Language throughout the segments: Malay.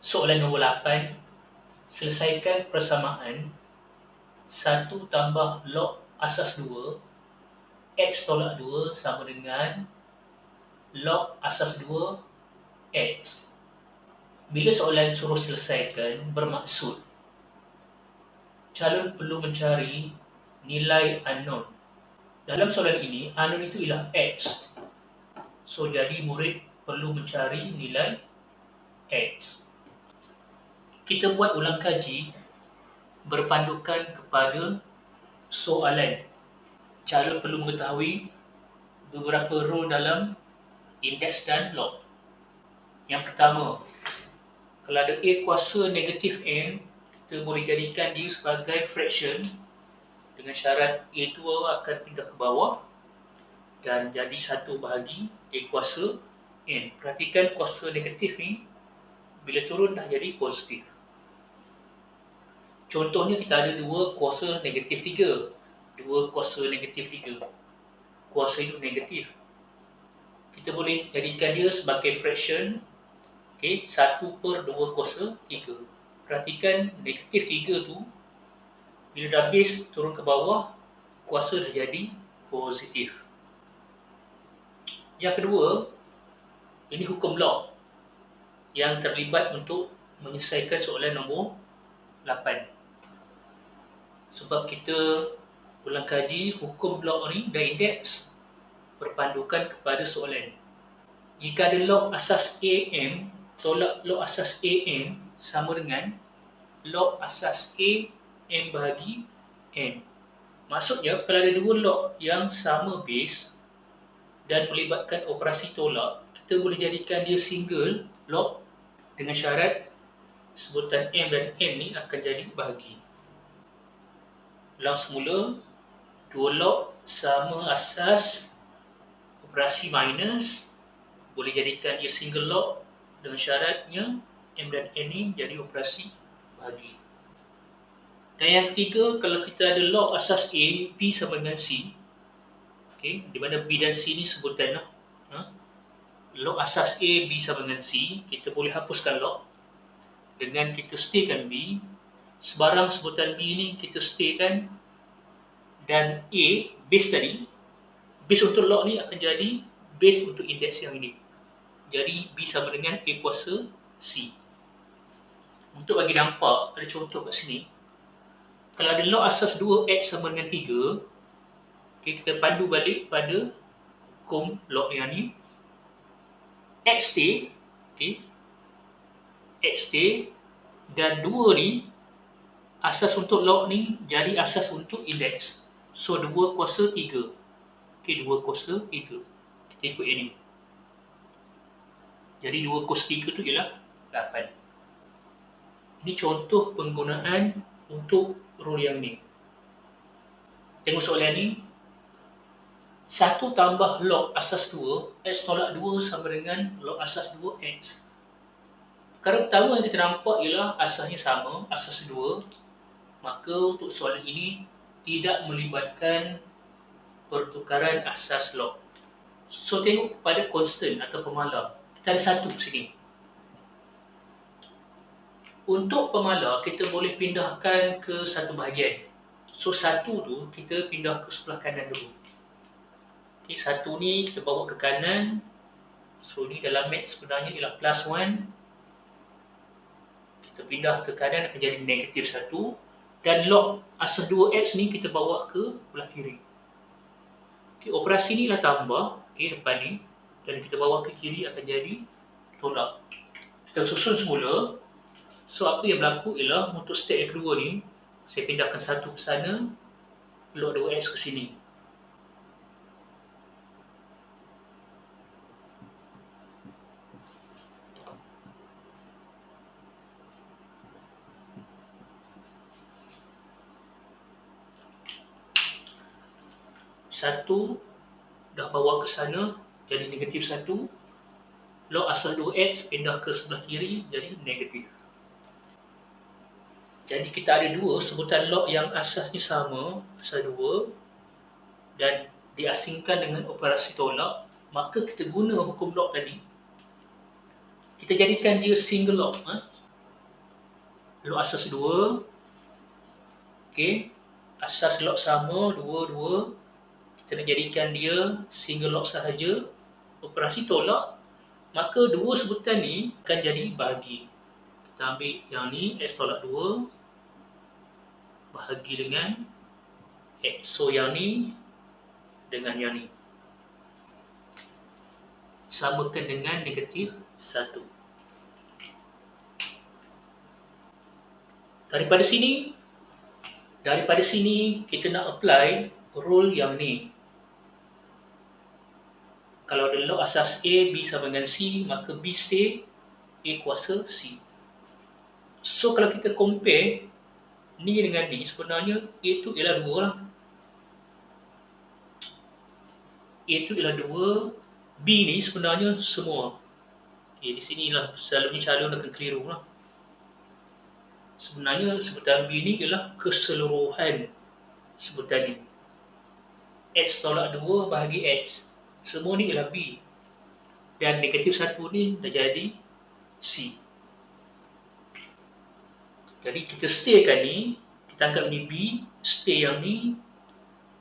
Soalan nombor 8. Selesaikan persamaan 1 tambah log asas 2 X tolak 2 sama dengan log asas 2 X. Bila soalan suruh selesaikan, bermaksud calon perlu mencari nilai unknown. Dalam soalan ini, unknown itu ialah X. So, jadi murid perlu mencari nilai X. Kita buat ulang kaji berpandukan kepada soalan. Calon perlu mengetahui beberapa row dalam indeks dan log. Yang pertama, kalau ada A kuasa negatif N, kita boleh jadikan dia sebagai fraction dengan syarat A2 akan pindah ke bawah dan jadi 1 bahagi A kuasa N. Perhatikan kuasa negatif ni bila turun dah jadi positif. Contohnya kita ada 2 kuasa negatif 3, 2 kuasa negatif 3. Kuasa itu negatif. Kita boleh jadikan dia sebagai fraction, 1/2 kuasa 3. Perhatikan negatif 3 tu bila dah base turun ke bawah, kuasa dah jadi positif. Yang kedua, ini hukum log yang terlibat untuk menyelesaikan soalan nombor 8. Sebab kita ulang kaji hukum log ni dan indeks berpandukan kepada soalan. Jika ada log asas AM tolak log asas AN sama dengan log asas A M bahagi N. Maksudnya, kalau ada dua log yang sama base dan melibatkan operasi tolak, kita boleh jadikan dia single log dengan syarat sebutan M dan N ni akan jadi bahagi. Ulang semula, dua log sama asas operasi minus, boleh jadikan dia single log dengan syaratnya M dan N ni jadi operasi bahagi. Dan yang ketiga, kalau kita ada log asas A, B sama dengan C, di mana B dan C ni sebutan log asas A, B sama dengan C, kita boleh hapuskan log dengan kita staykan B. Sebarang sebutan B ni kita staykan, dan A, base tadi, base untuk log ni akan jadi base untuk indeks yang ini. Jadi B sama dengan A kuasa C. Untuk bagi nampak, ada contoh kat sini. Kalau ada log asas 2X sama dengan 3, kita pandu balik pada hukum log yang ni. X stay, X stay, dan 2 ni asas untuk log ni jadi asas untuk indeks. So 2 kuasa 3. 2 kuasa 3. Kita ikut yang ni. Jadi 2 kuasa 3 tu ialah 8. Ini contoh penggunaan untuk rule yang ni. Tengok soalan ni. 1 tambah log asas 2, X tolak 2 sama dengan log asas 2X. Perkara pertama yang kita nampak ialah asasnya sama, asas 2. Maka untuk soalan ini tidak melibatkan pertukaran asas log. So tengok pada constant atau pemalar. Kita ada 1 sini. Untuk pemalar, kita boleh pindahkan ke satu bahagian. So 1 tu kita pindah ke sebelah kanan dulu. 1 ni kita bawa ke kanan. So ni dalam math sebenarnya ialah plus 1. Kita pindah ke kanan akan jadi negatif 1. Dan log asas 2X ni kita bawa ke belah kiri. Operasi ni lah tambah depan ni. Dan kita bawa ke kiri akan jadi tolak. Kita susun semula. So apa yang berlaku ialah untuk step yang kedua ni, saya pindahkan 1 ke sana, log 2X ke sini. Satu dah bawa ke sana jadi negatif 1. Log asas 2X pindah ke sebelah kiri jadi negatif. Jadi kita ada 2 sebutan log yang asasnya sama, asas 2, dan diasingkan dengan operasi tolak. Maka kita guna hukum log tadi. Kita jadikan dia single log. log asas 2. Okey, asas log sama 2, 2. Kita nak jadikan dia single log sahaja, operasi tolak, maka dua sebutan ni akan jadi bahagi. Kita ambil yang ni, X tolak 2 bahagi dengan X. So yang ni dengan yang ni samakan dengan negatif 1. Daripada sini kita nak apply rule yang ni. Kalau ada log asas A, B sama dengan C, maka B stay, A kuasa C. So kalau kita compare ni dengan ni, sebenarnya A tu ialah 2 lah. A tu ialah 2, B ni sebenarnya semua. Okay, di sinilah selalunya calon akan keliru lah. Sebenarnya sebutan B ni ialah keseluruhan sebutan ni. X tolak 2 bahagi X. Semua ni ialah B. Dan negatif 1 ni dah jadi C. Jadi kita staykan ni, kita anggap ni B, stay yang ni,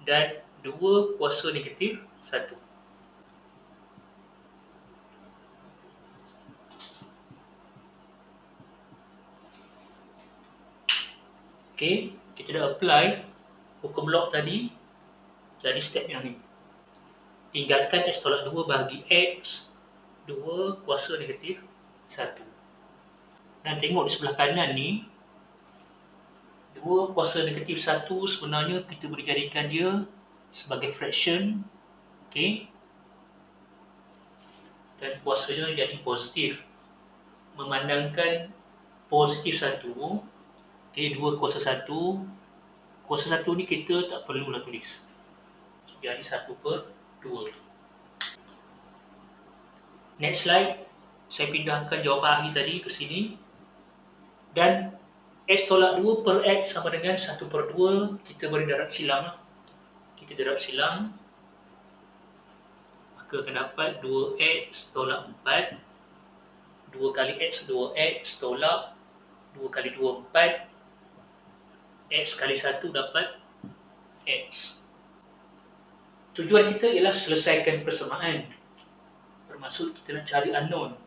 dan 2 kuasa negatif 1. Okay, kita dah apply hukum log tadi, jadi step yang ni. Tinggalkan X tolak 2 bahagi X, 2 kuasa negatif 1. Dan tengok di sebelah kanan ni, 2 kuasa negatif 1 sebenarnya kita boleh jadikan dia sebagai fraction. Okay. Dan kuasanya jadi positif. Memandangkan positif 1, okay, 2 kuasa 1. Kuasa 1 ni kita tak perlulah tulis. Jadi 1/2. Next slide, saya pindahkan jawapan akhir tadi ke sini. Dan X tolak 2 per X sama dengan 1/2. Kita boleh darab silang. Kita darab silang, maka akan dapat 2X tolak 4. 2 kali X, 2X tolak 2 kali 2, 4. X kali 1 dapat X. Tujuan kita ialah selesaikan persamaan. Bermaksud kita nak cari unknown.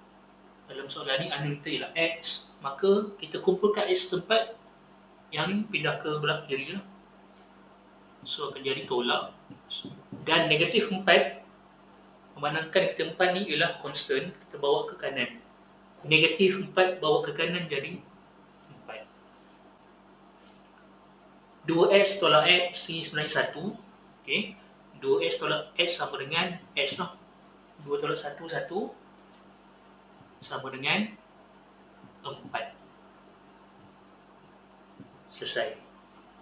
Dalam soalan ni unknown kita ialah X. Maka kita kumpulkan X tempat, yang ni pindah ke belah kiri lah. So akan jadi tolak. Dan negatif 4, memandangkan kita 4 ni ialah constant, kita bawa ke kanan. Negatif 4 bawa ke kanan jadi 4. 2X tolak X ni sebenarnya 1. Okay. 2X tolak X sama dengan X lah. 2 tolak 1, 1. Sama dengan 4. Selesai.